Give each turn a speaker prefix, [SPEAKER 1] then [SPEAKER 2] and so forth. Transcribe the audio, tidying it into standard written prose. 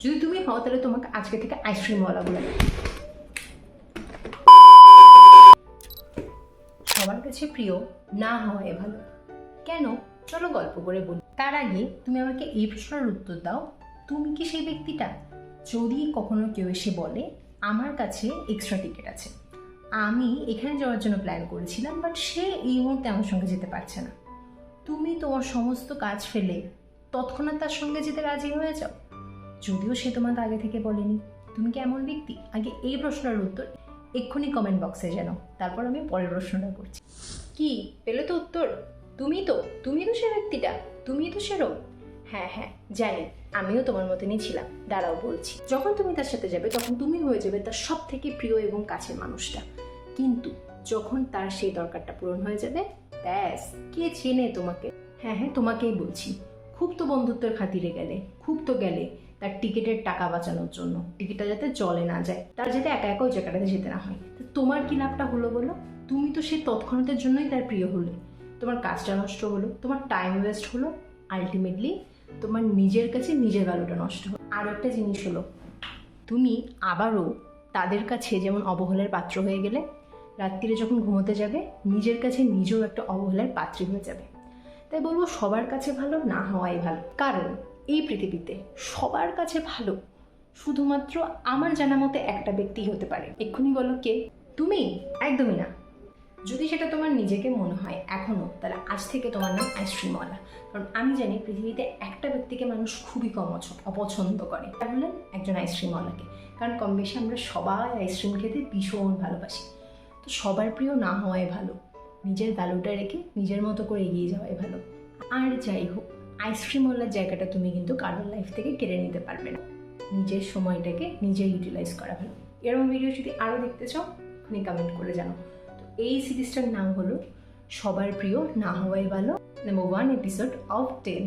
[SPEAKER 1] যদি তুমি হও তাহলে তোমাকে আজকে থেকে আইসক্রিমওয়ালা বলে দেবো। সবার কাছে প্রিয় না হওয়াই ভালো। কেন? চলো গল্প করে বলি। তার আগে তুমি আমাকে এই প্রশ্নের উত্তর দাও, তুমি কি সেই ব্যক্তিটা? যদি কখনো কেউ এসে বলে আমার কাছে এক্সট্রা টিকিট আছে, আমি এখানে যাওয়ার জন্য প্ল্যান করেছিলাম, বাট সে এই মুহূর্তে আমার সঙ্গে যেতে পারছে না, তুমি তোমার সমস্ত কাজ ফেলে তৎক্ষণাৎ তার সঙ্গে যেতে রাজি হয়ে যাও, যদিও সে তোমাকে আগে থেকে বলেনি। তুমি কি এমন ব্যক্তি? আগে এই প্রশ্নের উত্তর এক্ষুনি কমেন্ট বক্সে জানাও, তারপর আমি পরের প্রশ্নটা করছি। কি পেলে তো উত্তর? তুমি তো সে ব্যক্তিটা, তুমি তো সেরকম। হ্যাঁ জানি, আমিও তোমার মতনই ছিলাম। দাঁড়াও বলছি। যখন তুমি তার সাথে যাবে তখন তুমি হয়ে যাবে তার সব থেকে প্রিয় এবং কাছের মানুষটা, কিন্তু যখন তার সেই দরকারটা পূরণ হয়ে যাবে, ব্যাস, কে চেনে তোমাকে? হ্যাঁ তোমাকেই বলছি। খুব তো বন্ধুত্বের খাতিরে গেলে, খুব তো গেলে তার টিকিটের টাকা বাঁচানোর জন্য, টিকিটটা যাতে জলে না যায়, তার যাতে একা একা ওই জায়গাটাতে যেতে না হয়। তো তোমার কি লাভটা হলো বলো? তুমি তো সেই তৎক্ষণাতের জন্যই তার প্রিয় হলে, তোমার কাজটা নষ্ট হলো, তোমার টাইম ওয়েস্ট হলো, আলটিমেটলি তোমার নিজের কাছে নিজের ভ্যালুটা নষ্ট হলো। আর একটা জিনিস হলো, তুমি আবারও তাদের কাছে যেমন অবহেলার পাত্র হয়ে গেলে, রাত্রিরে যখন ঘুমোতে যাবে নিজের কাছে নিজেও একটা অবহেলার পাত্রী হয়ে যাবে। তাই বলবো সবার কাছে ভালো না হওয়াই ভালো। কারণ এই পৃথিবীতে সবার কাছে ভালো শুধুমাত্র আমার জানা মতে একটা ব্যক্তি হতে পারে। এক্ষুনি বলো কে? তুমি? একদমই না। যদি সেটা তোমার নিজেকে মনে হয় এখনও, তাহলে আজ থেকে তোমার নাম আইসক্রিমওয়ালা। কারণ আমি জানি পৃথিবীতে একটা ব্যক্তিকে মানুষ খুবই কম অপছন্দ করে, তাহলে একজন আইসক্রিমওয়ালাকে। কারণ কম বেশি আমরা সবাই আইসক্রিম খেতে ভীষণ ভালোবাসি। তো সবার প্রিয় না হওয়াই ভালো, নিজের ভ্যালুটা রেখে নিজের মতো করে এগিয়ে যাওয়াই ভালো। আর যাই হোক, আইসক্রিমওয়ালার জায়গাটা তুমি কিন্তু কারোর লাইফ থেকে কেড়ে নিতে পারবে না। নিজের সময়টাকে নিজে ইউটিলাইজ করা ভালো। এরকম ভিডিও যদি আরও দেখতে চাও আপনি কমেন্ট করে জানো। তো এই সিরিজটার নাম হলো সবার প্রিয় না হওয়াই ভালো, নাম্বার 1 এপিসোড অফ 10।